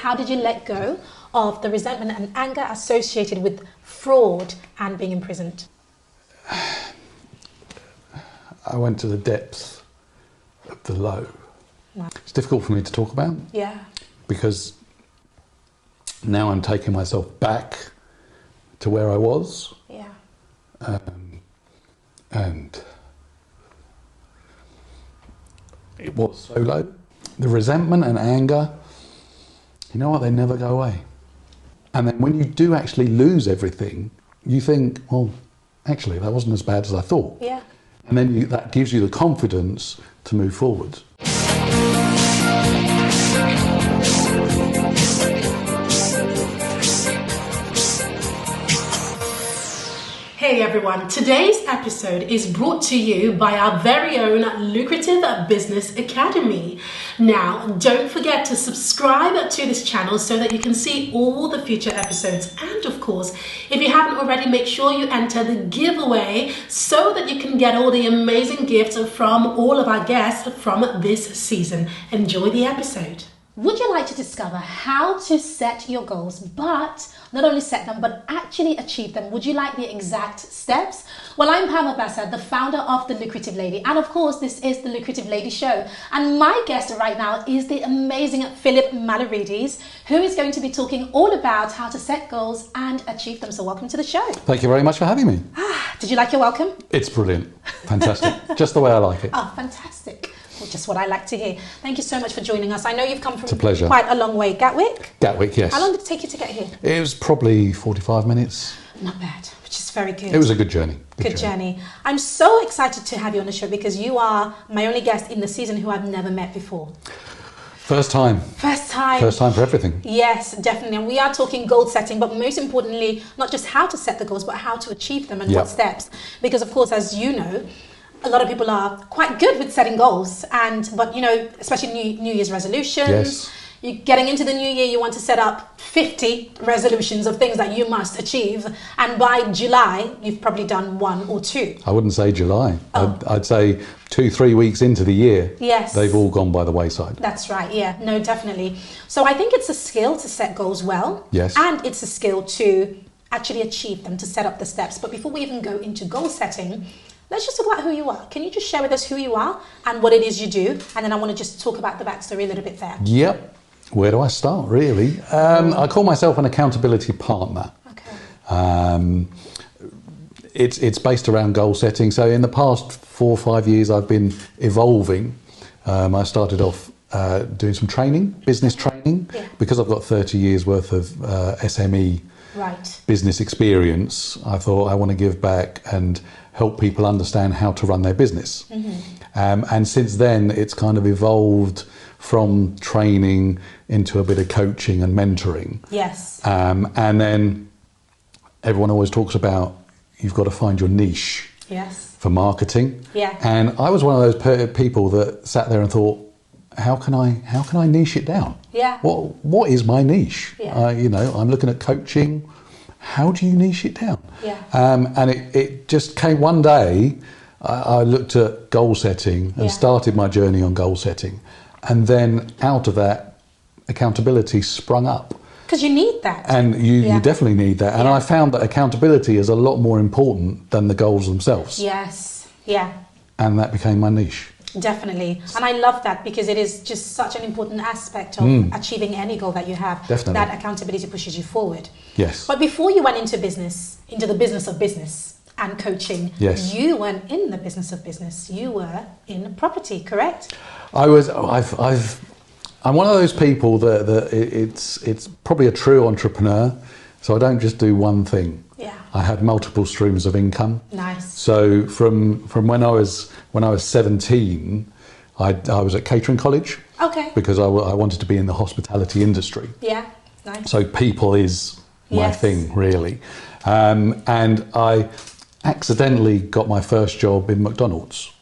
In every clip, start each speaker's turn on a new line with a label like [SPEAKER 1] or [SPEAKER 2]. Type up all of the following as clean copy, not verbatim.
[SPEAKER 1] how did you let go of the resentment and anger associated with fraud and being imprisoned?
[SPEAKER 2] I went to the depths of the low.
[SPEAKER 1] Wow.
[SPEAKER 2] It's difficult for me to talk about.
[SPEAKER 1] Yeah.
[SPEAKER 2] Because now I'm taking myself back to where I was.
[SPEAKER 1] Yeah.
[SPEAKER 2] And it was so low. The resentment and anger, you know what, they never go away. And then when you do actually lose everything, you think, well, actually, that wasn't as bad as I thought.
[SPEAKER 1] Yeah.
[SPEAKER 2] And then that gives you the confidence to move forward.
[SPEAKER 1] Hey everyone, today's episode is brought to you by our very own Lucrative Business Academy. Now, don't forget to subscribe to this channel so that you can see all the future episodes. And of course, if you haven't already, make sure you enter the giveaway so that you can get all the amazing gifts from all of our guests from this season. Enjoy the episode. Would you like to discover how to set your goals, but not only set them, but actually achieve them? Would you like the exact steps? Well, I'm Obasa, the founder of The Lucrative Lady. And of course, this is The Lucrative Lady Show. And my guest right now is the amazing Philip Mallourides, who is going to be talking all about how to set goals and achieve them. So welcome to the show.
[SPEAKER 2] Thank you very much for having me.
[SPEAKER 1] Did you like your welcome?
[SPEAKER 2] It's brilliant. Fantastic. Just the way I like it.
[SPEAKER 1] Oh, fantastic. Well, just what I like to hear. Thank you so much for joining us. I know you've come from
[SPEAKER 2] pleasure.
[SPEAKER 1] Quite a long way. Gatwick?
[SPEAKER 2] Gatwick, yes.
[SPEAKER 1] How long did it take you to get here?
[SPEAKER 2] It was probably 45 minutes.
[SPEAKER 1] Not bad, which is very good.
[SPEAKER 2] It was a good journey.
[SPEAKER 1] Good journey. I'm so excited to have you on the show because you are my only guest in the season who I've never met before.
[SPEAKER 2] First time.
[SPEAKER 1] First time.
[SPEAKER 2] First time for everything.
[SPEAKER 1] Yes, definitely. And we are talking goal setting, but most importantly, not just how to set the goals, but how to achieve them and what steps. Because of course, as you know, a lot of people are quite good with setting goals, but you know, especially New Year's resolutions.
[SPEAKER 2] Yes.
[SPEAKER 1] You're getting into the new year, you want to set up 50 resolutions of things that you must achieve, and by July, you've probably done one or two.
[SPEAKER 2] I wouldn't say July.
[SPEAKER 1] Oh.
[SPEAKER 2] I'd say 2-3 weeks into the year,
[SPEAKER 1] yes,
[SPEAKER 2] they've all gone by the wayside.
[SPEAKER 1] That's right, yeah, no, definitely. So I think it's a skill to set goals well.
[SPEAKER 2] Yes.
[SPEAKER 1] And it's a skill to actually achieve them, to set up the steps. But before we even go into goal setting, let's just talk about who you are. Can you just share with us who you are and what it is you do? And then I want to just talk about the backstory a little bit there.
[SPEAKER 2] Yep. Where do I start, really? I call myself an accountability partner.
[SPEAKER 1] Okay.
[SPEAKER 2] It's based around goal setting. So in the past 4 or 5 years, I've been evolving. I started off doing some training, business training, because I've got 30 years worth of SME business experience. I thought I want to give back and help people understand how to run their business. Mm-hmm. And since then, it's kind of evolved from training into a bit of coaching and mentoring.
[SPEAKER 1] Yes.
[SPEAKER 2] And then everyone always talks about you've got to find your niche.
[SPEAKER 1] Yes.
[SPEAKER 2] For marketing.
[SPEAKER 1] Yeah.
[SPEAKER 2] And I was one of those people that sat there and thought, how can I niche it down?
[SPEAKER 1] Yeah.
[SPEAKER 2] What is my niche?
[SPEAKER 1] Yeah.
[SPEAKER 2] You know, I'm looking at coaching. How do you niche it down?
[SPEAKER 1] Yeah.
[SPEAKER 2] And it just came one day. I looked at goal setting and started my journey on goal setting. And then out of that, accountability sprung up.
[SPEAKER 1] Because you need that.
[SPEAKER 2] And you definitely need that. And I found that accountability is a lot more important than the goals themselves.
[SPEAKER 1] Yes, yeah.
[SPEAKER 2] And that became my niche.
[SPEAKER 1] Definitely. And I love that because it is just such an important aspect of achieving any goal that you have.
[SPEAKER 2] Definitely.
[SPEAKER 1] That accountability pushes you forward.
[SPEAKER 2] Yes.
[SPEAKER 1] But before you went into the business of business and coaching, you weren't in the business of business. You were in property, correct? I'm one of those people that it's probably a true entrepreneur. So I don't just do one thing. Yeah.
[SPEAKER 2] I had multiple streams of income.
[SPEAKER 1] Nice.
[SPEAKER 2] So from when I was 17, I was at catering college.
[SPEAKER 1] Okay.
[SPEAKER 2] Because I wanted to be in the hospitality industry.
[SPEAKER 1] Yeah. Nice.
[SPEAKER 2] So people is my thing, really. And I accidentally got my first job in McDonald's.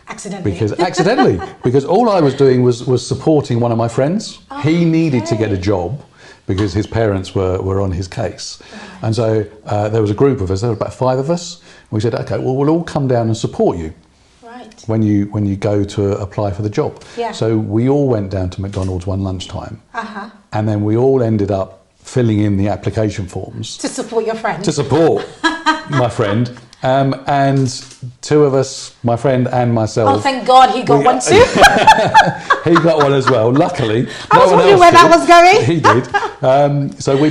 [SPEAKER 1] Accidentally.
[SPEAKER 2] Because all I was doing was supporting one of my friends. Oh, he needed to get a job because his parents were on his case. Right. And so there was a group of us, there were about 5 of us. We said, okay, well, we'll all come down and support you.
[SPEAKER 1] Right.
[SPEAKER 2] when you go to apply for the job.
[SPEAKER 1] Yeah.
[SPEAKER 2] So we all went down to McDonald's one lunchtime,
[SPEAKER 1] Uh-huh.
[SPEAKER 2] and then we all ended up filling in the application forms
[SPEAKER 1] To support your friend.
[SPEAKER 2] to support my friend. And two of us, my friend and myself.
[SPEAKER 1] Oh, thank God he got one too.
[SPEAKER 2] He got one as well. Luckily,
[SPEAKER 1] I was wondering where that was going.
[SPEAKER 2] He did. So we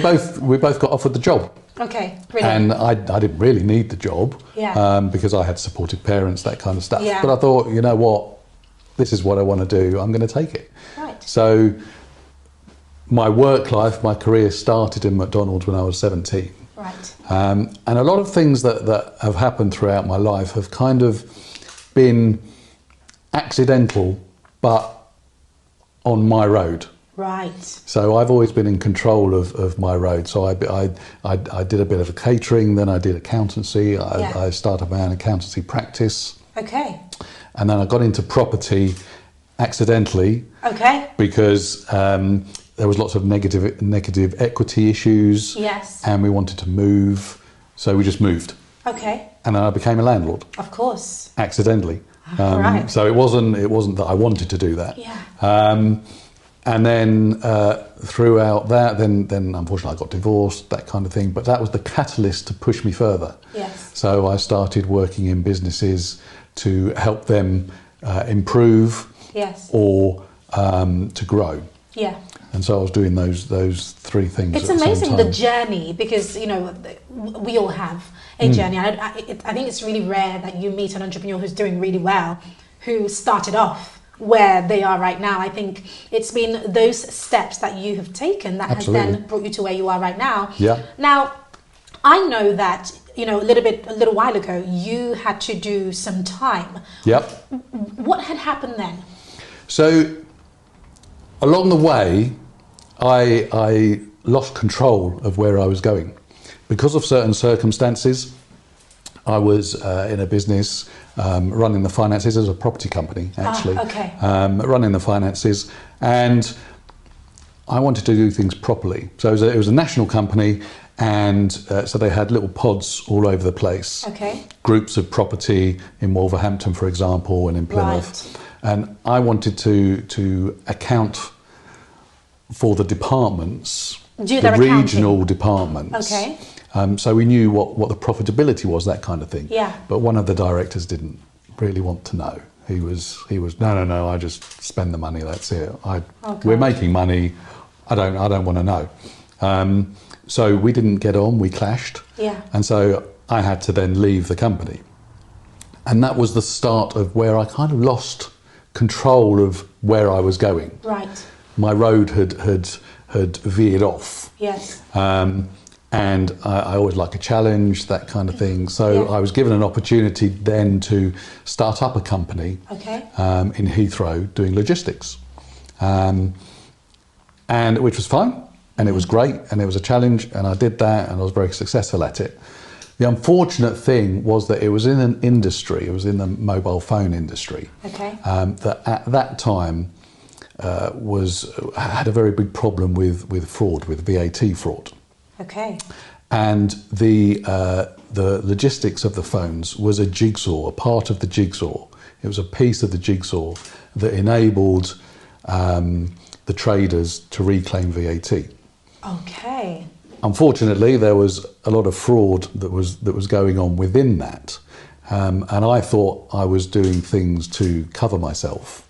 [SPEAKER 2] both got offered the job.
[SPEAKER 1] Okay, brilliant.
[SPEAKER 2] And I didn't really need the job,
[SPEAKER 1] Yeah.
[SPEAKER 2] because I had supportive parents, that kind of stuff.
[SPEAKER 1] Yeah.
[SPEAKER 2] But I thought, you know what, this is what I want to do. I'm going to take it.
[SPEAKER 1] Right.
[SPEAKER 2] So my work life, my career started in McDonald's when I was 17.
[SPEAKER 1] Right.
[SPEAKER 2] And a lot of things that have happened throughout my life have kind of been accidental, but on my road.
[SPEAKER 1] Right.
[SPEAKER 2] So I've always been in control of my road. So I did a bit of catering, then I did accountancy. I started my own accountancy practice.
[SPEAKER 1] Okay.
[SPEAKER 2] And then I got into property accidentally.
[SPEAKER 1] Okay.
[SPEAKER 2] Because there was lots of negative equity issues.
[SPEAKER 1] Yes.
[SPEAKER 2] And we wanted to move, so we just moved.
[SPEAKER 1] Okay.
[SPEAKER 2] And then I became a landlord.
[SPEAKER 1] Of course.
[SPEAKER 2] Accidentally.
[SPEAKER 1] Right.
[SPEAKER 2] So it wasn't that I wanted to do that.
[SPEAKER 1] Yeah.
[SPEAKER 2] And then throughout that, then unfortunately I got divorced, that kind of thing. But that was the catalyst to push me further.
[SPEAKER 1] Yes.
[SPEAKER 2] So I started working in businesses to help them improve.
[SPEAKER 1] Yes.
[SPEAKER 2] Or to grow.
[SPEAKER 1] Yeah.
[SPEAKER 2] And so I was doing those three things.
[SPEAKER 1] It's
[SPEAKER 2] at the
[SPEAKER 1] amazing
[SPEAKER 2] same
[SPEAKER 1] the
[SPEAKER 2] time.
[SPEAKER 1] journey, because we all have a journey. I think it's really rare that you meet an entrepreneur who's doing really well, who started off where they are right now. I think it's been those steps that you have taken that
[SPEAKER 2] Absolutely.
[SPEAKER 1] has then brought you to where you are right now.
[SPEAKER 2] Yeah.
[SPEAKER 1] Now, I know that a little while ago you had to do some time.
[SPEAKER 2] Yep.
[SPEAKER 1] What had happened then?
[SPEAKER 2] So along the way, I lost control of where I was going. Because of certain circumstances, I was in a business running the finances as a property company, actually.
[SPEAKER 1] Okay.
[SPEAKER 2] Running the finances, and I wanted to do things properly. So it was a national company, and so they had little pods all over the place.
[SPEAKER 1] Okay.
[SPEAKER 2] Groups of property in Wolverhampton, for example, and in Plymouth.
[SPEAKER 1] Right.
[SPEAKER 2] And I wanted to account for the departments,
[SPEAKER 1] Do
[SPEAKER 2] the
[SPEAKER 1] their accounting.
[SPEAKER 2] regional departments.
[SPEAKER 1] Okay.
[SPEAKER 2] So we knew what the profitability was, that kind of thing.
[SPEAKER 1] Yeah.
[SPEAKER 2] But one of the directors didn't really want to know. He was no. I just spend the money. That's it. We're making money. I don't want to know. So we didn't get on. We clashed.
[SPEAKER 1] Yeah.
[SPEAKER 2] And so I had to then leave the company. And that was the start of where I kind of lost control of where I was going.
[SPEAKER 1] Right.
[SPEAKER 2] My road had veered off.
[SPEAKER 1] Yes.
[SPEAKER 2] And I always like a challenge, that kind of thing. So
[SPEAKER 1] Yeah.
[SPEAKER 2] I was given an opportunity then to start up a company.
[SPEAKER 1] Okay.
[SPEAKER 2] In Heathrow doing logistics, and which was fine, and it was great, and it was a challenge, and I did that, and I was very successful at it. The unfortunate thing was that it was in an industry, it was in the mobile phone industry,
[SPEAKER 1] Okay.
[SPEAKER 2] that at that time had a very big problem with fraud, with VAT fraud.
[SPEAKER 1] Okay.
[SPEAKER 2] And the logistics of the phones was a jigsaw, a part of the jigsaw. It was a piece of the jigsaw that enabled the traders to reclaim VAT.
[SPEAKER 1] Okay.
[SPEAKER 2] Unfortunately, there was a lot of fraud that was going on within that, and I thought I was doing things to cover myself,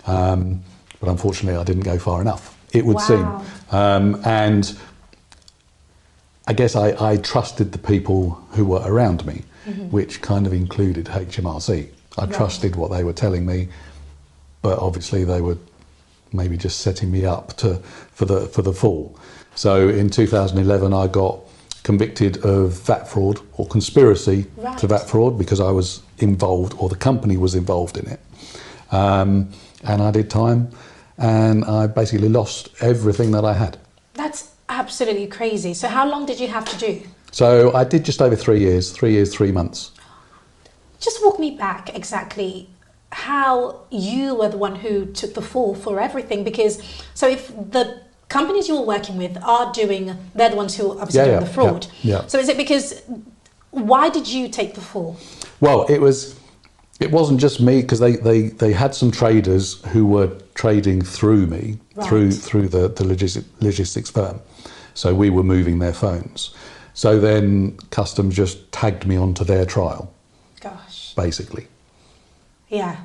[SPEAKER 2] but unfortunately, I didn't go far enough. It would seem, and I guess I trusted the people who were around me, which kind of included HMRC. I trusted what they were telling me, but obviously they were maybe just setting me up for the fall. So in 2011, I got convicted of VAT fraud or conspiracy to VAT fraud because I was involved, or the company was involved in it, and I did time, and I basically lost everything that I had.
[SPEAKER 1] That's absolutely crazy. So how long did you have to do?
[SPEAKER 2] So I did just over 3 years, 3 months.
[SPEAKER 1] Just walk me back exactly how you were the one who took the fall for everything, because so if the companies you're working with they're the ones who are obviously doing the fraud.
[SPEAKER 2] Yeah.
[SPEAKER 1] So is it because, why did you take the fall?
[SPEAKER 2] Well, it was It wasn't just me, because they had some traders who were trading through me,
[SPEAKER 1] Right.
[SPEAKER 2] through the logistics firm. So we were moving their phones. So then customs just tagged me onto their trial,
[SPEAKER 1] Gosh.
[SPEAKER 2] basically.
[SPEAKER 1] Yeah.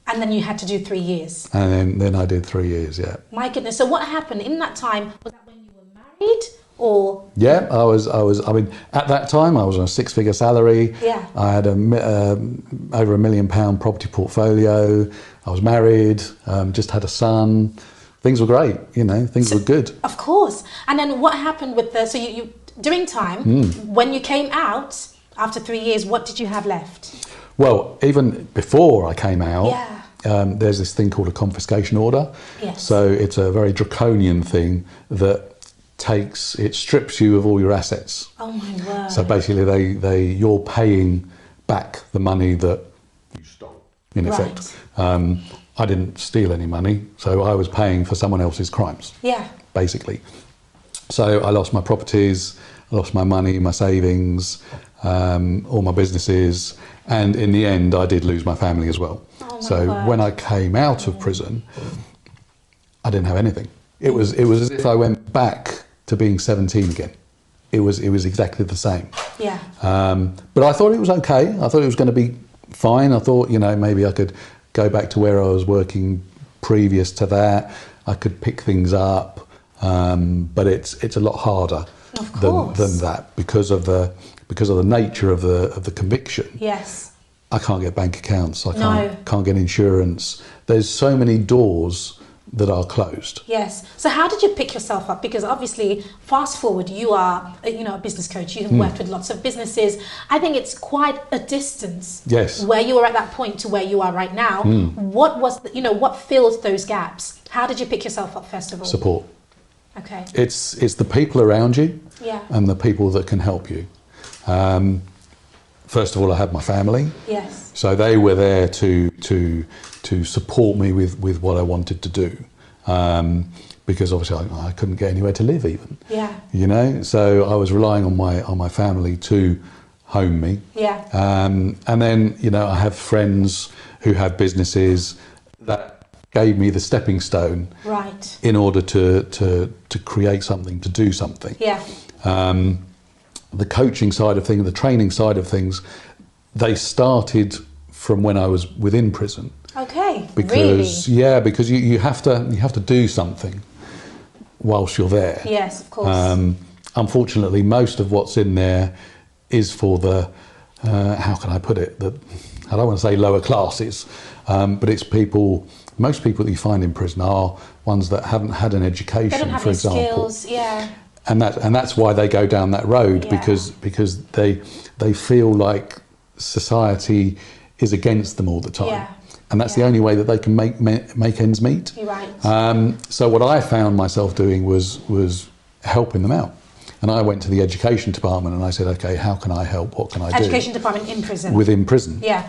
[SPEAKER 1] And then you had to do 3 years.
[SPEAKER 2] And then I did 3 years, yeah.
[SPEAKER 1] My goodness. So what happened in that time? Was that when you were married or?
[SPEAKER 2] Yeah, I mean, at that time I was on a 6-figure salary.
[SPEAKER 1] Yeah.
[SPEAKER 2] I had over £1 million property portfolio. I was married, just had a son. Things were great, things were good.
[SPEAKER 1] Of course. And then what happened with so you during time, when you came out after 3 years, what did you have left?
[SPEAKER 2] Well, even before I came out,
[SPEAKER 1] Yeah.
[SPEAKER 2] there's this thing called a confiscation order.
[SPEAKER 1] Yes.
[SPEAKER 2] So it's a very draconian thing that it strips you of all your assets.
[SPEAKER 1] Oh my word.
[SPEAKER 2] So basically you're paying back the money that you stole, in effect. I didn't steal any money, so I was paying for someone else's crimes.
[SPEAKER 1] Yeah.
[SPEAKER 2] Basically. So I lost my properties, I lost my money, my savings, all my businesses, and in the end I did lose my family as well.
[SPEAKER 1] Oh my
[SPEAKER 2] So
[SPEAKER 1] word.
[SPEAKER 2] when I came out of prison, I didn't have anything. It was as if I went back to being 17 again. It was exactly the same.
[SPEAKER 1] Yeah.
[SPEAKER 2] But I thought it was okay. I thought it was going to be fine. I thought, maybe I could go back to where I was working previous to that. I could pick things up, but it's a lot harder than that because of the nature of the conviction.
[SPEAKER 1] Yes.
[SPEAKER 2] I can't get bank accounts. I can't get insurance. There's so many doors that are closed.
[SPEAKER 1] Yes. So how did you pick yourself up? Because obviously, fast forward, you are a business coach. You've worked with lots of businesses. I think it's quite a distance.
[SPEAKER 2] Yes.
[SPEAKER 1] Where you were at that point to where you are right now. What was what filled those gaps? How did you pick yourself up first of all?
[SPEAKER 2] Support.
[SPEAKER 1] Okay.
[SPEAKER 2] It's the people around you.
[SPEAKER 1] Yeah.
[SPEAKER 2] And the people that can help you. First of all, I had my family.
[SPEAKER 1] Yes.
[SPEAKER 2] So they were there to support me with what I wanted to do, because obviously I couldn't get anywhere to live even.
[SPEAKER 1] Yeah.
[SPEAKER 2] So I was relying on my family to home me.
[SPEAKER 1] Yeah.
[SPEAKER 2] And then I have friends who have businesses that gave me the stepping stone.
[SPEAKER 1] Right.
[SPEAKER 2] In order to create something, to do something.
[SPEAKER 1] Yeah.
[SPEAKER 2] The coaching side of things, the training side of things, they started from when I was within prison.
[SPEAKER 1] Okay.
[SPEAKER 2] Because
[SPEAKER 1] really?
[SPEAKER 2] Because you have to do something whilst you're there.
[SPEAKER 1] Yes, of course.
[SPEAKER 2] Unfortunately, most of what's in there is for the how can I put it? I don't want to say lower classes, but it's most people that you find in prison are ones that haven't had an education,
[SPEAKER 1] They don't have
[SPEAKER 2] for
[SPEAKER 1] any
[SPEAKER 2] example.
[SPEAKER 1] skills. Yeah.
[SPEAKER 2] And that's why they go down that road, because they feel like society is against them all the time.
[SPEAKER 1] Yeah.
[SPEAKER 2] And that's the only way that they can make ends meet.
[SPEAKER 1] You're right.
[SPEAKER 2] So what I found myself doing was helping them out. And I went to the education department and I said, okay, how can I help? What can I do?
[SPEAKER 1] Education department in prison.
[SPEAKER 2] Within prison.
[SPEAKER 1] Yeah.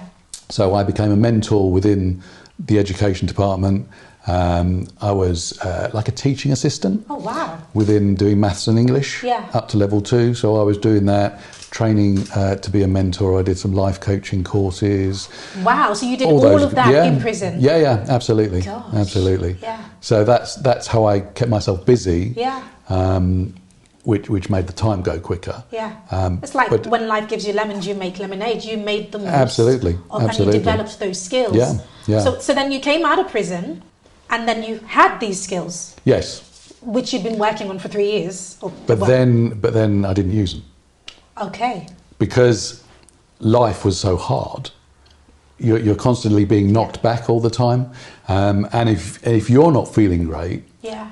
[SPEAKER 2] So I became a mentor within the education department. I was like a teaching assistant.
[SPEAKER 1] Oh, wow.
[SPEAKER 2] Within doing maths and English.
[SPEAKER 1] Yeah.
[SPEAKER 2] Up to level 2. So I was doing that, training to be a mentor. I did some life coaching courses.
[SPEAKER 1] Wow. So you did all of that in prison?
[SPEAKER 2] Yeah, absolutely.
[SPEAKER 1] Gosh.
[SPEAKER 2] Absolutely.
[SPEAKER 1] Yeah.
[SPEAKER 2] So that's how I kept myself busy.
[SPEAKER 1] Yeah.
[SPEAKER 2] Which made the time go quicker.
[SPEAKER 1] Yeah. It's like when life gives you lemons, you make lemonade. You made the most.
[SPEAKER 2] Absolutely.
[SPEAKER 1] And you developed those skills.
[SPEAKER 2] Yeah.
[SPEAKER 1] So then you came out of prison and then you had these skills.
[SPEAKER 2] Yes.
[SPEAKER 1] Which you'd been working on for 3 years.
[SPEAKER 2] But then I didn't use them.
[SPEAKER 1] Okay.
[SPEAKER 2] Because life was so hard. You're constantly being knocked back all the time. And if you're not feeling great,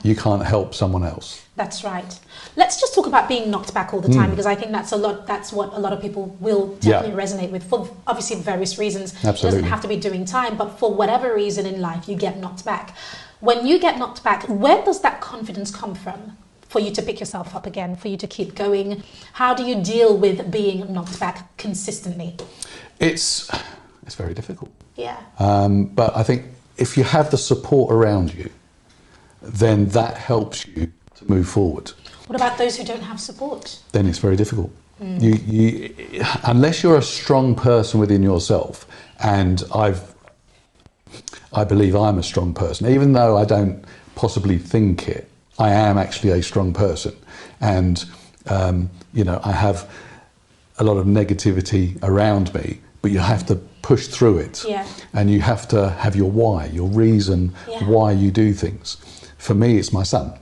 [SPEAKER 2] you can't help someone else.
[SPEAKER 1] That's right. Let's just talk about being knocked back all the time, because I think that's what a lot of people will definitely resonate with, for obviously various reasons.
[SPEAKER 2] Absolutely.
[SPEAKER 1] It doesn't have to be doing time, but for whatever reason in life, you get knocked back. When you get knocked back, where does that confidence come from for you to pick yourself up again, for you to keep going? How do you deal with being knocked back consistently?
[SPEAKER 2] It's very difficult.
[SPEAKER 1] Yeah.
[SPEAKER 2] But I think if you have the support around you, then that helps you to move forward.
[SPEAKER 1] What about those who don't have support?
[SPEAKER 2] Then it's very difficult. You unless you're a strong person within yourself, and I believe I'm a strong person, even though I don't possibly think it. I am actually a strong person, and I have a lot of negativity around me, but you have to push through it, and you have to have your why, your reason why you do things. For me, it's my son.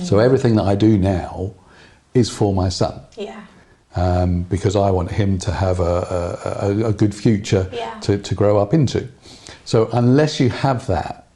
[SPEAKER 2] So everything that I do now is for my son. Because I want him to have a good future to grow up into. So unless you have that,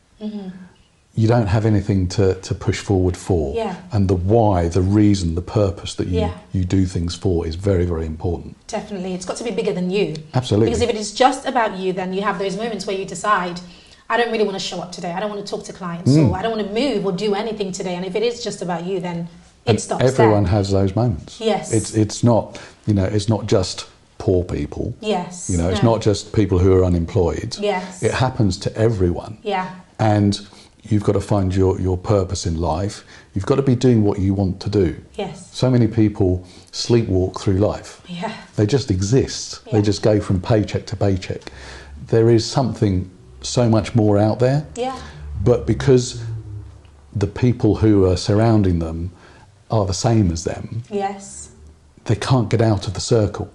[SPEAKER 2] you don't have anything to push forward for. And the why, the reason, the purpose that you do things for is very, very important.
[SPEAKER 1] Definitely. It's got to be bigger than you.
[SPEAKER 2] Absolutely.
[SPEAKER 1] Because if it is just about you, then you have those moments where you decide, I don't really want to show up today. I don't want to talk to clients, or I don't want to move or do anything today. And if it is just about you, then it stops
[SPEAKER 2] everyone
[SPEAKER 1] there.
[SPEAKER 2] has those moments. It's not, it's not just poor people. It's not just people who are unemployed. It happens to everyone. And you've got to find your purpose in life. You've got to be doing what you want to do. So many people sleepwalk through life. They just exist. They just go from paycheck to paycheck. There is something so much more out there. But because the people who are surrounding them are the same as them, they can't get out of the circle.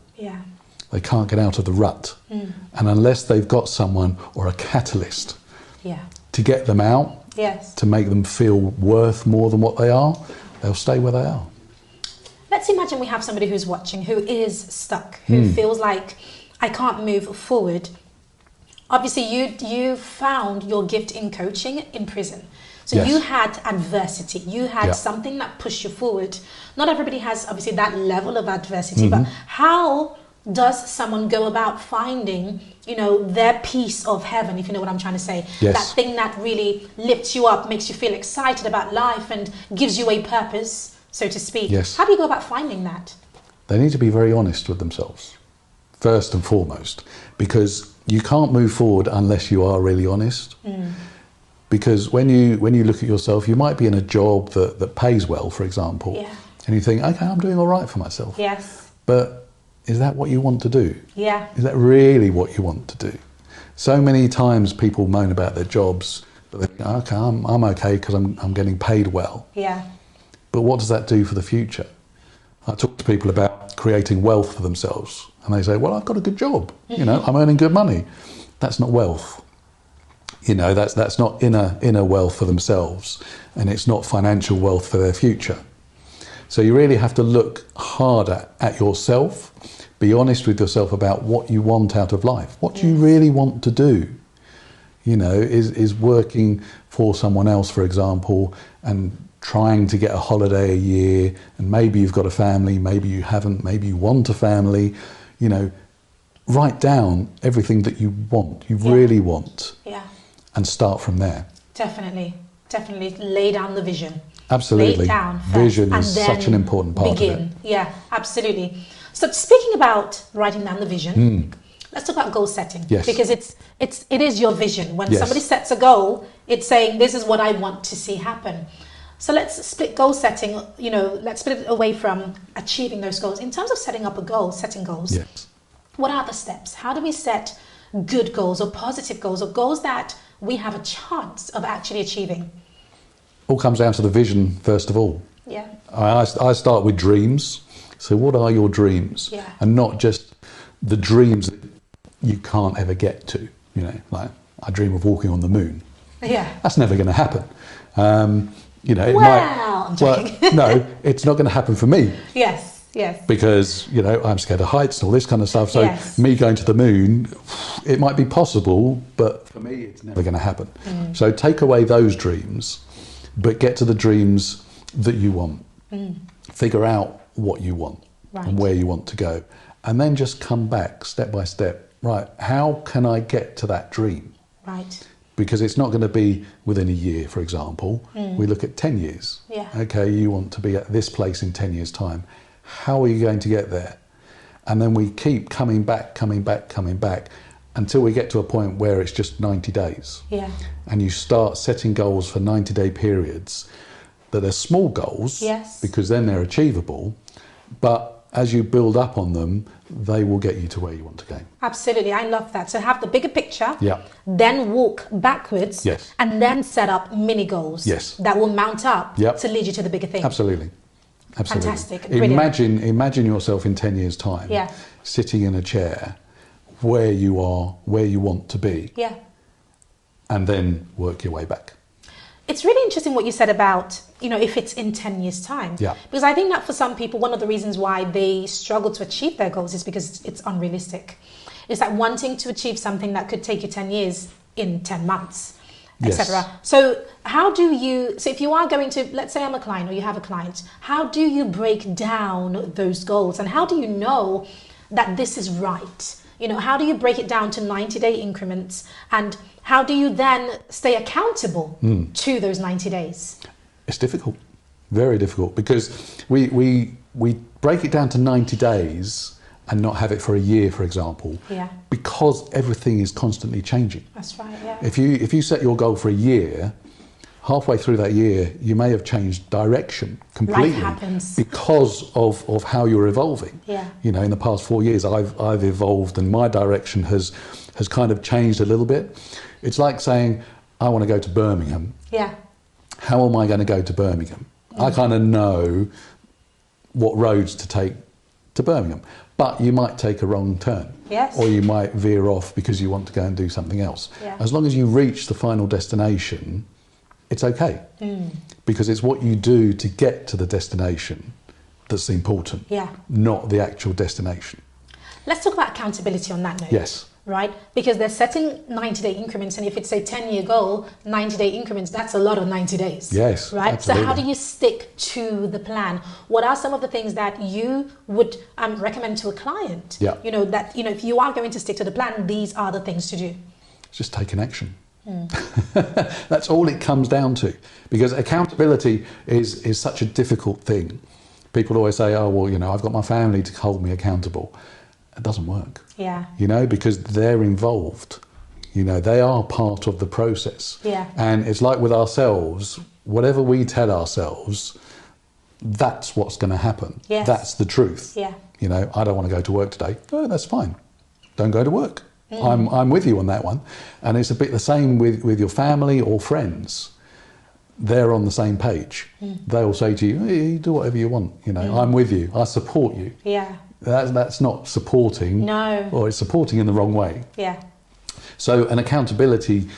[SPEAKER 2] They can't get out of the rut. And unless they've got someone or a catalyst to get them out, to make them feel worth more than what they are, they'll stay where they are.
[SPEAKER 1] Let's imagine we have somebody who's watching who is stuck, who feels like, I can't move forward. Obviously, you found your gift in coaching in prison. So you had adversity. You had something that pushed you forward. Not everybody has, obviously, that level of adversity. But how does someone go about finding, their piece of heaven, if you know what I'm trying to say? That thing that really lifts you up, makes you feel excited about life and gives you a purpose, so to speak. How do you go about finding that?
[SPEAKER 2] They need to be very honest with themselves, first and foremost, because you can't move forward unless you are really honest. Because when you look at yourself, you might be in a job that pays well, for example, and you think, okay, I'm doing all right for myself. But is that what you want to do? Is that really what you want to do? So many times people moan about their jobs, but they think, okay, I'm okay because I'm getting paid well. But what does that do for the future? I talk to people about creating wealth for themselves, and they say, well, I've got a good job, I'm earning good money. That's not wealth. That's not inner wealth for themselves, and it's not financial wealth for their future. So you really have to look harder at yourself, be honest with yourself about what you want out of life. What do you really want to do? Is working for someone else, for example, and trying to get a holiday a year, and maybe you've got a family, maybe you haven't, maybe you want a family, write down everything that you want, you really want. And start from there. Definitely
[SPEAKER 1] lay down the vision.
[SPEAKER 2] Absolutely.
[SPEAKER 1] Lay it down first,
[SPEAKER 2] vision is such an important part of it.
[SPEAKER 1] Yeah, absolutely. So speaking about writing down the vision, let's talk about goal setting. Because it is your vision. When somebody sets a goal, it's saying this is what I want to see happen. So let's split goal setting, let's split it away from achieving those goals. In terms of setting up a goal, setting goals, what are the steps? How do we set good goals or positive goals or goals that we have a chance of actually achieving?
[SPEAKER 2] All comes down to the vision, first of all. I start with dreams. So what are your dreams? And not just the dreams that you can't ever get to. Like I dream of walking on the moon. That's never going to happen. It might.
[SPEAKER 1] I'm joking.
[SPEAKER 2] Well, no, it's not going to happen for me.
[SPEAKER 1] Yes.
[SPEAKER 2] Because, I'm scared of heights and all this kind of stuff. So me going to the moon, it might be possible, but for me, it's never going to happen. So take away those dreams, but get to the dreams that you want. Figure out what you want and where you want to go. And then just come back step by step. Right, how can I get to that dream? Because it's not going to be within a year, for example. We look at 10 years. Okay, you want to be at this place in 10 years' time. How are you going to get there? And then we keep coming back until we get to a point where it's just 90 days. And you start setting goals for 90-day periods that are small goals, because then they're achievable, but as you build up on them, they will get you to where you want to go.
[SPEAKER 1] Absolutely. I love that. So have the bigger picture,
[SPEAKER 2] Yeah.
[SPEAKER 1] then walk backwards,
[SPEAKER 2] Yes.
[SPEAKER 1] and then set up mini goals
[SPEAKER 2] Yes.
[SPEAKER 1] that will mount up
[SPEAKER 2] Yep.
[SPEAKER 1] to lead you to the bigger thing.
[SPEAKER 2] Absolutely. Absolutely.
[SPEAKER 1] Fantastic. Brilliant.
[SPEAKER 2] Imagine yourself in 10 years' time,
[SPEAKER 1] Yeah.
[SPEAKER 2] sitting in a chair where you are, where you want to be,
[SPEAKER 1] Yeah.
[SPEAKER 2] and then work your way back.
[SPEAKER 1] It's really interesting what you said about, if it's in 10 years' time.
[SPEAKER 2] Yeah.
[SPEAKER 1] Because I think that for some people, one of the reasons why they struggle to achieve their goals is because it's unrealistic. It's like wanting to achieve something that could take you 10 years in 10 months,
[SPEAKER 2] Yes.
[SPEAKER 1] etc. So if you are going to, let's say I'm a client or you have a client, how do you break down those goals? And how do you know that this is right? How do you break it down to 90-day increments? And how do you then stay accountable to those 90 days?
[SPEAKER 2] It's difficult, very difficult, because we break it down to 90 days and not have it for a year, for example,
[SPEAKER 1] Yeah.
[SPEAKER 2] because everything is constantly changing.
[SPEAKER 1] That's right, yeah.
[SPEAKER 2] If you set your goal for a year, halfway through that year, you may have changed direction completely.
[SPEAKER 1] Life happens.
[SPEAKER 2] Because of how you're evolving.
[SPEAKER 1] Yeah.
[SPEAKER 2] In the past 4 years, I've evolved, and my direction has kind of changed a little bit. It's like saying, I want to go to Birmingham.
[SPEAKER 1] Yeah.
[SPEAKER 2] How am I going to go to Birmingham? I kind of know what roads to take to Birmingham, but you might take a wrong turn.
[SPEAKER 1] Yes.
[SPEAKER 2] Or you might veer off because you want to go and do something else.
[SPEAKER 1] Yeah.
[SPEAKER 2] As long as you reach the final destination, it's okay. Because it's what you do to get to the destination that's important,
[SPEAKER 1] Yeah.
[SPEAKER 2] not the actual destination.
[SPEAKER 1] Let's talk about accountability on that note.
[SPEAKER 2] Yes.
[SPEAKER 1] Right? Because they're setting 90-day increments, and if it's a 10-year goal, 90-day increments, that's a lot of 90 days.
[SPEAKER 2] Yes,
[SPEAKER 1] Right?
[SPEAKER 2] absolutely.
[SPEAKER 1] So how do you stick to the plan? What are some of the things that you would recommend to a client?
[SPEAKER 2] Yeah.
[SPEAKER 1] If you are going to stick to the plan, these are the things to do.
[SPEAKER 2] Just take an action. That's all it comes down to, because accountability is such a difficult thing. People always say, oh, well, I've got my family to hold me accountable. It doesn't work.
[SPEAKER 1] Yeah.
[SPEAKER 2] Because they're involved. They are part of the process.
[SPEAKER 1] Yeah.
[SPEAKER 2] And it's like with ourselves, whatever we tell ourselves, that's what's going to happen.
[SPEAKER 1] Yes.
[SPEAKER 2] That's the truth.
[SPEAKER 1] Yeah.
[SPEAKER 2] I don't want to go to work today. No, that's fine. Don't go to work. I'm with you on that one. And it's a bit the same with your family or friends. They're on the same page. They'll say to you, hey, you do whatever you want. I'm with you. I support you.
[SPEAKER 1] Yeah.
[SPEAKER 2] That's not supporting.
[SPEAKER 1] No.
[SPEAKER 2] Or it's supporting in the wrong way.
[SPEAKER 1] Yeah.
[SPEAKER 2] So an accountability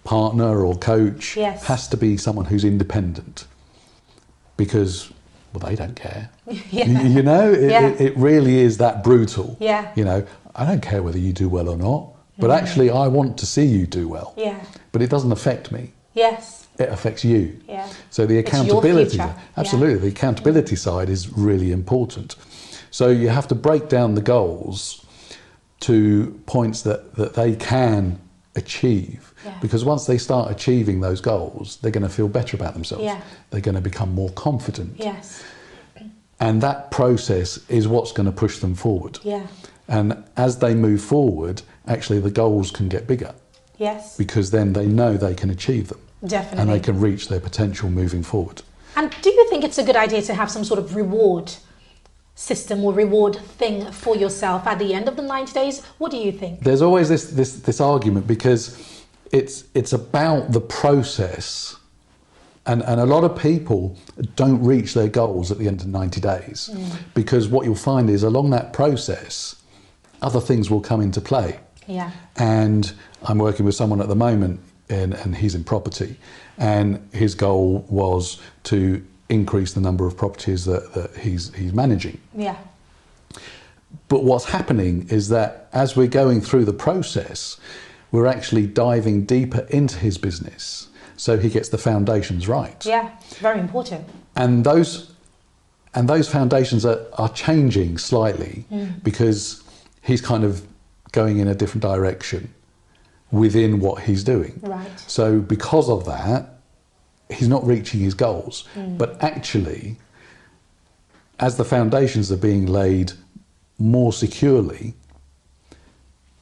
[SPEAKER 2] partner or coach
[SPEAKER 1] Yes.
[SPEAKER 2] has to be someone who's independent, because, well, they don't care.
[SPEAKER 1] Yeah.
[SPEAKER 2] It really is that brutal.
[SPEAKER 1] Yeah.
[SPEAKER 2] I don't care whether you do well or not, but actually I want to see you do well.
[SPEAKER 1] Yeah.
[SPEAKER 2] But it doesn't affect me.
[SPEAKER 1] Yes.
[SPEAKER 2] It affects you.
[SPEAKER 1] Yeah.
[SPEAKER 2] So the
[SPEAKER 1] It's your
[SPEAKER 2] accountability,
[SPEAKER 1] future.
[SPEAKER 2] absolutely, the accountability side is really important. So you have to break down the goals to points that they can achieve.
[SPEAKER 1] Yeah.
[SPEAKER 2] Because once they start achieving those goals, they're going to feel better about themselves.
[SPEAKER 1] Yeah.
[SPEAKER 2] They're going to become more confident.
[SPEAKER 1] Yes.
[SPEAKER 2] And that process is what's going to push them forward.
[SPEAKER 1] Yeah.
[SPEAKER 2] And as they move forward, actually the goals can get bigger,
[SPEAKER 1] Yes.
[SPEAKER 2] because then they know they can achieve them.
[SPEAKER 1] Definitely.
[SPEAKER 2] And they can reach their potential moving forward.
[SPEAKER 1] And do you think it's a good idea to have some sort of reward system or reward thing for yourself at the end of the 90 days? What do you think?
[SPEAKER 2] There's always this argument, because it's about the process, and a lot of people don't reach their goals at the end of 90 days, because what you'll find is along that process, other things will come into play.
[SPEAKER 1] Yeah.
[SPEAKER 2] And I'm working with someone at the moment, and he's in property, and his goal was to increase the number of properties that he's managing.
[SPEAKER 1] Yeah.
[SPEAKER 2] But what's happening is that as we're going through the process, we're actually diving deeper into his business, so he gets the foundations right.
[SPEAKER 1] Yeah. It's very important.
[SPEAKER 2] And those foundations are changing slightly, because he's kind of going in a different direction within what he's doing.
[SPEAKER 1] Right.
[SPEAKER 2] So because of that, he's not reaching his goals. But actually, as the foundations are being laid more securely,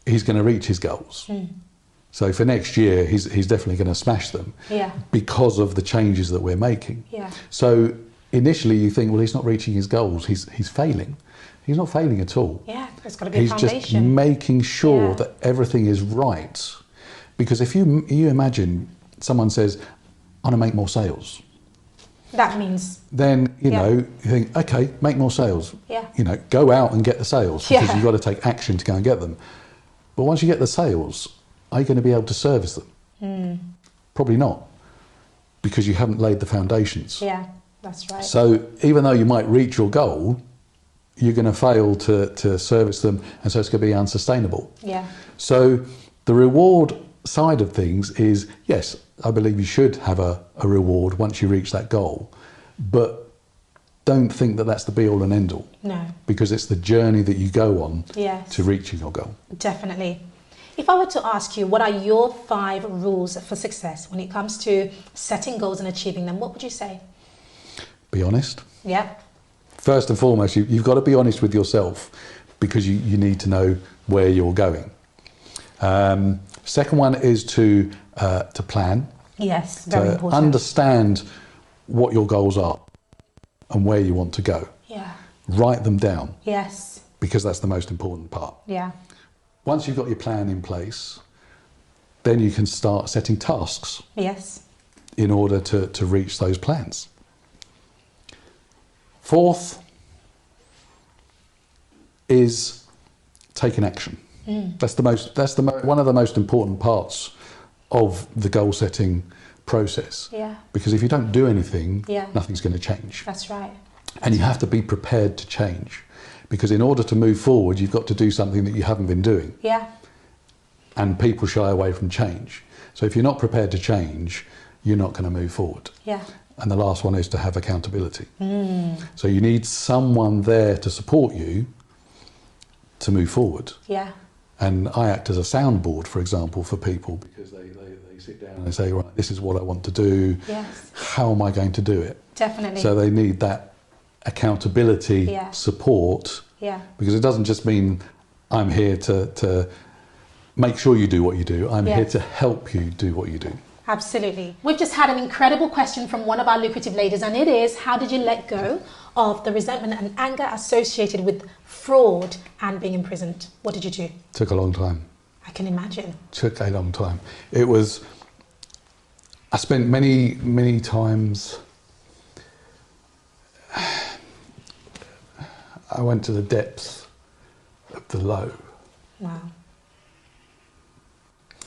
[SPEAKER 2] he's going to reach his goals. So for next year, he's definitely going to smash them.
[SPEAKER 1] Yeah.
[SPEAKER 2] Because of the changes that we're making.
[SPEAKER 1] Yeah.
[SPEAKER 2] So initially you think, well, he's not reaching his goals, he's failing. he's not failing at all.
[SPEAKER 1] Yeah, there's got to be a
[SPEAKER 2] He's
[SPEAKER 1] foundation.
[SPEAKER 2] just making sure
[SPEAKER 1] Yeah.
[SPEAKER 2] that everything is right. Because if you imagine someone says, I want to make more sales,
[SPEAKER 1] That means,
[SPEAKER 2] then, you
[SPEAKER 1] Yeah.
[SPEAKER 2] know, you think, okay, make more sales.
[SPEAKER 1] Yeah.
[SPEAKER 2] You know, go out and get the sales because
[SPEAKER 1] Yeah.
[SPEAKER 2] you've got to take action to go and get them. But once you get the sales, are you going to be able to service them? Probably not, because you haven't laid the foundations.
[SPEAKER 1] yeah, that's right.
[SPEAKER 2] So even though you might reach your goal, you're going to fail to service them, and so it's going to be unsustainable.
[SPEAKER 1] Yeah,
[SPEAKER 2] So the reward side of things is, yes, I believe you should have a reward once you reach that goal, but don't think that that's the be all and end all,
[SPEAKER 1] no,
[SPEAKER 2] because it's the journey that you go on
[SPEAKER 1] yes,
[SPEAKER 2] to reaching your goal.
[SPEAKER 1] definitely. If I were to ask you, what are your 5 rules for success when it comes to setting goals and achieving them, what would you say?
[SPEAKER 2] Be honest.
[SPEAKER 1] Yeah,
[SPEAKER 2] First and foremost, you've got to be honest with yourself, because you need to know where you're going. Second one is to plan,
[SPEAKER 1] yes, very
[SPEAKER 2] to
[SPEAKER 1] important.
[SPEAKER 2] understand what your goals are and where you want to go.
[SPEAKER 1] Yeah,
[SPEAKER 2] Write them down,
[SPEAKER 1] yes,
[SPEAKER 2] because that's the most important part.
[SPEAKER 1] yeah,
[SPEAKER 2] Once you've got your plan in place, then you can start setting tasks
[SPEAKER 1] yes,
[SPEAKER 2] in order to reach those plans. Fourth is taking action. That's one of the most important parts of the goal setting process.
[SPEAKER 1] yeah,
[SPEAKER 2] Because if you don't do anything,
[SPEAKER 1] Yeah.
[SPEAKER 2] nothing's going to change.
[SPEAKER 1] that's right.
[SPEAKER 2] And you have to be prepared to change. Because in order to move forward, you've got to do something that you haven't been doing.
[SPEAKER 1] Yeah,
[SPEAKER 2] And people shy away from change. So if you're not prepared to change, you're not going to move forward.
[SPEAKER 1] yeah,
[SPEAKER 2] And the last one is to have accountability. So you need someone there to support you to move forward.
[SPEAKER 1] yeah,
[SPEAKER 2] And I act as a soundboard, for example, for people, because they sit down and they say, right, this is what I want to do.
[SPEAKER 1] yes,
[SPEAKER 2] How am I going to do it?
[SPEAKER 1] definitely.
[SPEAKER 2] So they need that accountability
[SPEAKER 1] Yeah.
[SPEAKER 2] support,
[SPEAKER 1] Yeah,
[SPEAKER 2] because it doesn't just mean I'm here to make sure you do what you do. I'm
[SPEAKER 1] Yes.
[SPEAKER 2] here to help you do what you do.
[SPEAKER 1] absolutely. We've just had an incredible question from one of our lucrative ladies, and it is, how did you let go of the resentment and anger associated with fraud and being imprisoned? What did you do?
[SPEAKER 2] Took a long time.
[SPEAKER 1] I can imagine.
[SPEAKER 2] Took a long time. I spent many times, I went to the depths of the low.
[SPEAKER 1] Wow.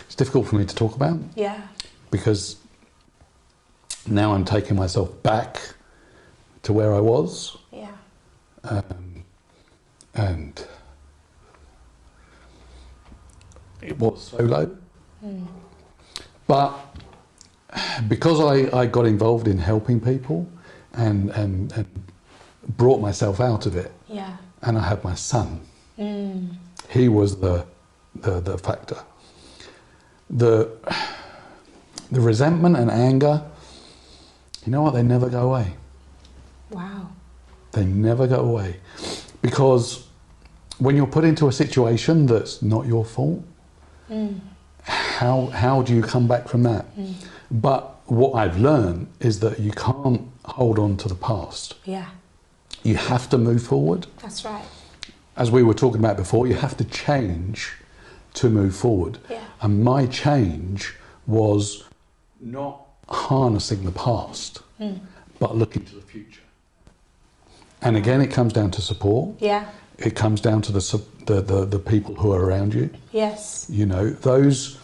[SPEAKER 2] It's difficult for me to talk about,
[SPEAKER 1] Yeah,
[SPEAKER 2] because now I'm taking myself back to where I was,
[SPEAKER 1] yeah,
[SPEAKER 2] and it was so low. But because I got involved in helping people and brought myself out of it,
[SPEAKER 1] yeah,
[SPEAKER 2] and I had my son, he was the factor. The resentment and anger, you know what, they never go away.
[SPEAKER 1] wow,
[SPEAKER 2] They never go away. Because when you're put into a situation that's not your fault, how do you come back from that? But what I've learned is that you can't hold on to the past.
[SPEAKER 1] yeah,
[SPEAKER 2] You have to move forward.
[SPEAKER 1] that's right.
[SPEAKER 2] As we were talking about before, you have to change to move forward.
[SPEAKER 1] Yeah.
[SPEAKER 2] And my change was not harnessing the past, but looking to the future. And again, it comes down to support.
[SPEAKER 1] Yeah,
[SPEAKER 2] It comes down to the people who are around you.
[SPEAKER 1] yes,
[SPEAKER 2] You know, those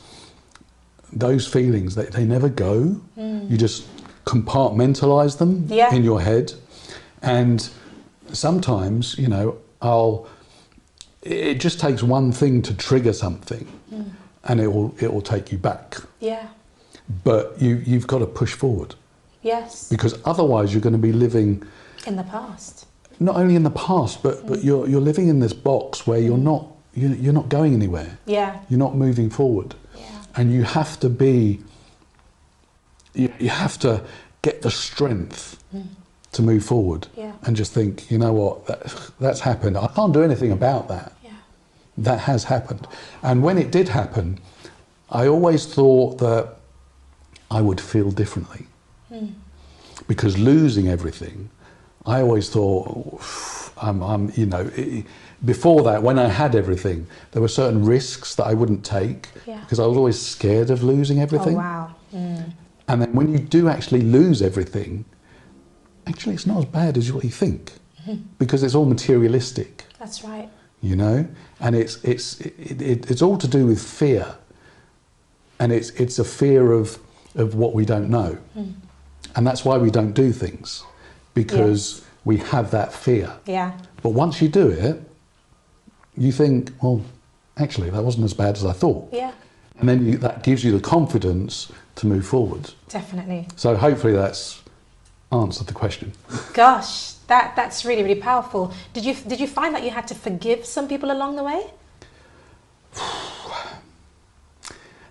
[SPEAKER 2] feelings, they never go. You just compartmentalize them
[SPEAKER 1] Yeah.
[SPEAKER 2] in your head. And sometimes, you know, it just takes one thing to trigger something, and it will take you back.
[SPEAKER 1] yeah,
[SPEAKER 2] But you've got to push forward,
[SPEAKER 1] yes,
[SPEAKER 2] because otherwise you're going to be living
[SPEAKER 1] in the past.
[SPEAKER 2] not only in the past, but you're living in this box where you're not going anywhere.
[SPEAKER 1] Yeah,
[SPEAKER 2] You're not moving forward.
[SPEAKER 1] yeah,
[SPEAKER 2] And you have to be, you have to get the strength to move forward,
[SPEAKER 1] Yeah.
[SPEAKER 2] and just think, you know what, that's happened. I can't do anything about that.
[SPEAKER 1] yeah,
[SPEAKER 2] That has happened. And when it did happen, I always thought that I would feel differently. Because losing everything I always thought, before that, when I had everything, there were certain risks that I wouldn't take because I was always scared of losing everything.
[SPEAKER 1] Oh, wow.
[SPEAKER 2] And then when you do actually lose everything, actually it's not as bad as what you think because it's all materialistic.
[SPEAKER 1] That's right.
[SPEAKER 2] And it's all to do with fear, and it's a fear of what we don't know, and that's why we don't do things, because we have that fear.
[SPEAKER 1] Yeah.
[SPEAKER 2] But once you do it, you think, well, actually that wasn't as bad as I thought.
[SPEAKER 1] Yeah.
[SPEAKER 2] And then that gives you the confidence to move forward.
[SPEAKER 1] Definitely.
[SPEAKER 2] So hopefully that's answered the question.
[SPEAKER 1] Gosh, that's really, really powerful. Did you find that you had to forgive some people along the way?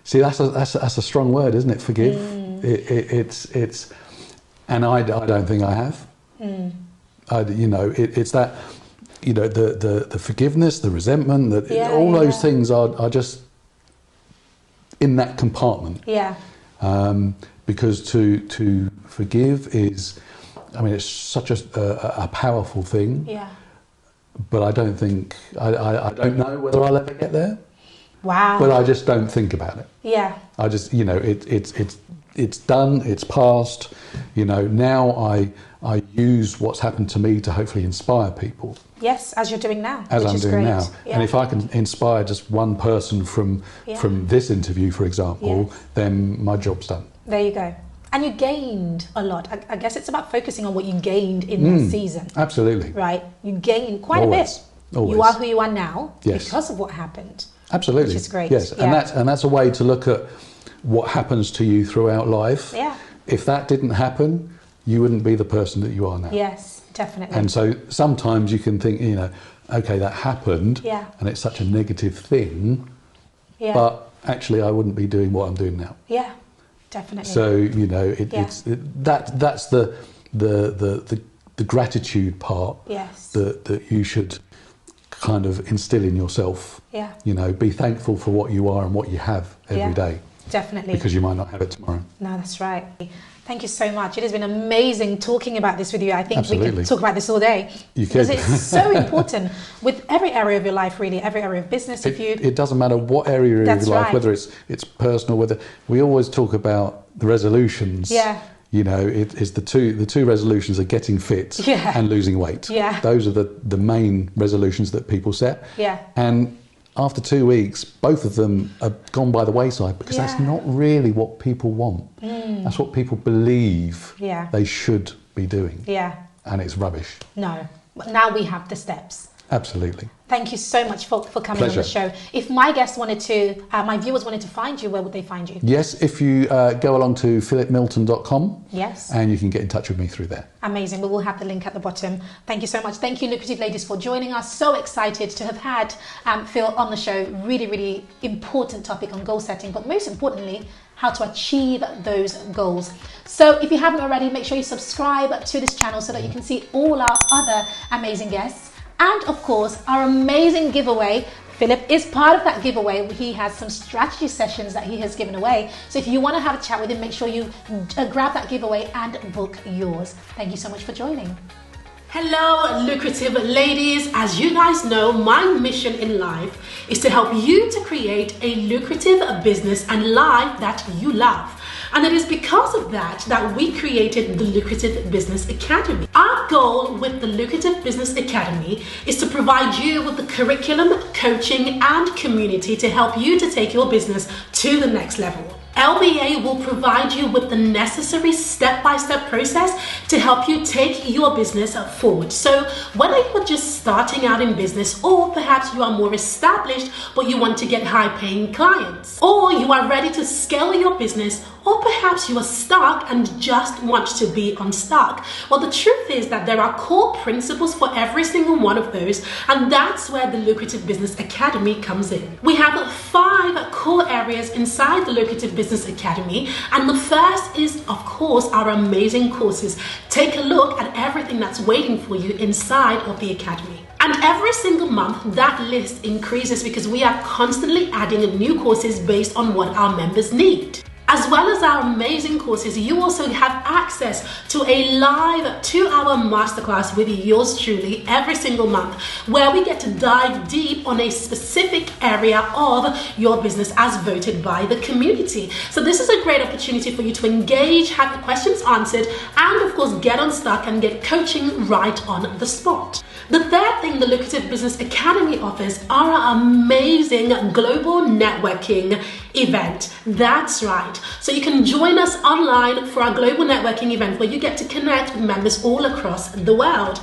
[SPEAKER 2] See, that's a strong word, isn't it? Forgive. It's, and I don't think I have. It's that, the forgiveness, the resentment, all those things are just in that compartment.
[SPEAKER 1] Yeah.
[SPEAKER 2] Because to forgive is, it's such a powerful thing.
[SPEAKER 1] Yeah.
[SPEAKER 2] But I don't think, I don't know whether I'll ever get there.
[SPEAKER 1] Wow.
[SPEAKER 2] But I just don't think about it.
[SPEAKER 1] Yeah.
[SPEAKER 2] I just, it's done, it's past. Now I use what's happened to me to hopefully inspire people.
[SPEAKER 1] Yes, as you're doing now.
[SPEAKER 2] As I'm doing now.
[SPEAKER 1] Yeah.
[SPEAKER 2] And if I can inspire just one person from this interview, for example, then my job's done.
[SPEAKER 1] There you go. And you gained a lot. I guess it's about focusing on what you gained in that season.
[SPEAKER 2] Absolutely.
[SPEAKER 1] Right? You gained quite a bit.
[SPEAKER 2] Always.
[SPEAKER 1] You are who you are now
[SPEAKER 2] Yes.
[SPEAKER 1] because of what happened.
[SPEAKER 2] Absolutely.
[SPEAKER 1] Which is great.
[SPEAKER 2] Yes,
[SPEAKER 1] Yeah.
[SPEAKER 2] and that's a way to look at what happens to you throughout life.
[SPEAKER 1] Yeah.
[SPEAKER 2] If that didn't happen, you wouldn't be the person that you are now.
[SPEAKER 1] Yes, definitely.
[SPEAKER 2] And so sometimes you can think, okay, that happened, and it's such a negative thing, but actually I wouldn't be doing what I'm doing now.
[SPEAKER 1] Yeah, definitely.
[SPEAKER 2] So that's the gratitude part.
[SPEAKER 1] Yes.
[SPEAKER 2] that you should kind of instill in yourself.
[SPEAKER 1] Yeah.
[SPEAKER 2] Be thankful for what you are and what you have every day.
[SPEAKER 1] Definitely.
[SPEAKER 2] Because you might not have it tomorrow.
[SPEAKER 1] No, that's right. Thank you so much. It has been amazing talking about this with you. I think
[SPEAKER 2] Absolutely.
[SPEAKER 1] we could talk about this all day.
[SPEAKER 2] You
[SPEAKER 1] because
[SPEAKER 2] could.
[SPEAKER 1] it's so important with every area of your life, really, every area of business.
[SPEAKER 2] It doesn't matter what area of your life, whether it's personal, whether we always talk about the resolutions.
[SPEAKER 1] Yeah.
[SPEAKER 2] It is the two resolutions are getting fit and losing weight.
[SPEAKER 1] Yeah.
[SPEAKER 2] Those are the main resolutions that people set.
[SPEAKER 1] Yeah.
[SPEAKER 2] And after 2 weeks, both of them have gone by the wayside because that's not really what people want. That's what people believe they should be doing.
[SPEAKER 1] Yeah.
[SPEAKER 2] And it's rubbish.
[SPEAKER 1] No. But now we have the steps.
[SPEAKER 2] Absolutely.
[SPEAKER 1] Thank you so much for coming on the show. If my guests wanted to, my viewers wanted to find you, where would they find you?
[SPEAKER 2] Yes, if you go along to philipmilton.com.
[SPEAKER 1] Yes.
[SPEAKER 2] And you can get in touch with me through there.
[SPEAKER 1] Amazing. We'll have the link at the bottom. Thank you so much. Thank you, Lucrative Ladies, for joining us. So excited to have had Phil on the show. Really, really important topic on goal setting, but most importantly, how to achieve those goals. So if you haven't already, make sure you subscribe to this channel so that you can see all our other amazing guests. And of course, our amazing giveaway. Philip is part of that giveaway. He has some strategy sessions that he has given away. So if you want to have a chat with him, make sure you grab that giveaway and book yours. Thank you so much for joining. Hello, lucrative ladies. As you guys know, my mission in life is to help you to create a lucrative business and life that you love. And it is because of that we created the Lucrative Business Academy. Our goal with the Lucrative Business Academy is to provide you with the curriculum, coaching, and community to help you to take your business to the next level. LBA will provide you with the necessary step-by-step process to help you take your business forward. So whether you are just starting out in business, or perhaps you are more established but you want to get high-paying clients, or you are ready to scale your business, or perhaps you are stuck and just want to be unstuck. Well, the truth is that there are core principles for every single one of those, and that's where the Lucrative Business Academy comes in. We have 5 core areas inside the Lucrative Business Academy, and the first is, of course, our amazing courses. Take a look at everything that's waiting for you inside of the Academy. And every single month, that list increases because we are constantly adding new courses based on what our members need. As well as our amazing courses, you also have access to a live 2-hour masterclass with yours truly every single month, where we get to dive deep on a specific area of your business as voted by the community. So this is a great opportunity for you to engage, have your questions answered, and of course get unstuck and get coaching right on the spot. The third thing the Lucrative Business Academy offers are our amazing global networking event. That's right. So you can join us online for our global networking event, where you get to connect with members all across the world.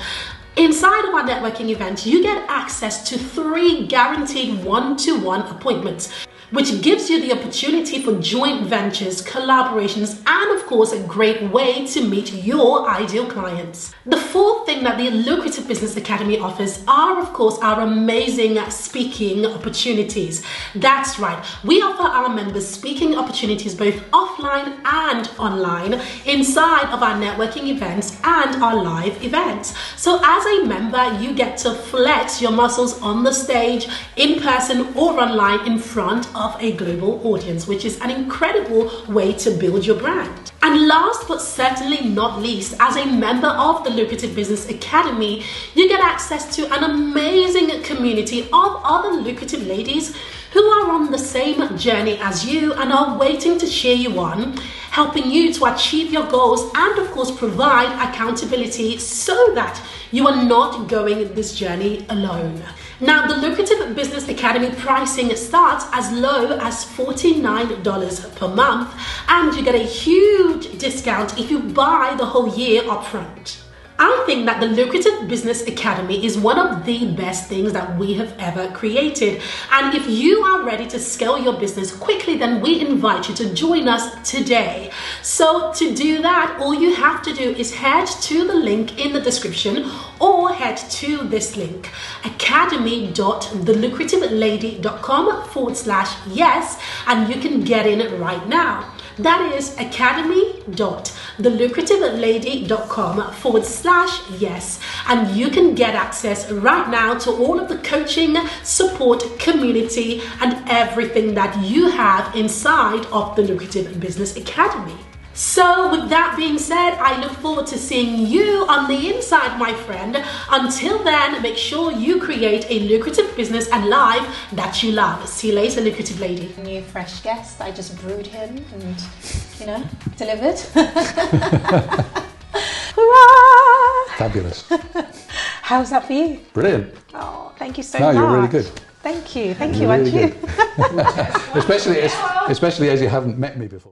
[SPEAKER 1] Inside of our networking event, you get access to 3 guaranteed one-to-one appointments, which gives you the opportunity for joint ventures, collaborations, and of course, a great way to meet your ideal clients. The fourth thing that the Lucrative Business Academy offers are, of course, our amazing speaking opportunities. That's right. We offer our members speaking opportunities both offline and online inside of our networking events and our live events. So as a member, you get to flex your muscles on the stage, in person or online, in front of a global audience, which is an incredible way to build your brand. And last but certainly not least, as a member of the Lucrative Business Academy, you get access to an amazing community of other lucrative ladies who are on the same journey as you and are waiting to cheer you on, helping you to achieve your goals, and of course provide accountability so that you are not going this journey alone. Now, the Lucrative Business Academy pricing starts as low as $49 per month, and you get a huge discount if you buy the whole year upfront. I think that the Lucrative Business Academy is one of the best things that we have ever created. And if you are ready to scale your business quickly, then we invite you to join us today. So to do that, all you have to do is head to the link in the description, or head to this link, academy.thelucrativelady.com/yes, and you can get in right now. That is academy.thelucrativelady.com/yes, and you can get access right now to all of the coaching, support, community, and everything that you have inside of the Lucrative Business Academy. So with that being said, I look forward to seeing you on the inside, my friend. Until then, make sure you create a lucrative business and life that you love. See you later, Lucrative Lady.
[SPEAKER 3] New fresh guest. I just brewed him and, delivered. Hurrah!
[SPEAKER 2] Fabulous.
[SPEAKER 3] How's that for you?
[SPEAKER 2] Brilliant.
[SPEAKER 3] Oh, thank you so much.
[SPEAKER 2] No, you're really good.
[SPEAKER 3] Thank you. Thank
[SPEAKER 2] You're
[SPEAKER 3] you,
[SPEAKER 2] really
[SPEAKER 3] Andrew.
[SPEAKER 2] good. especially as you haven't met me before.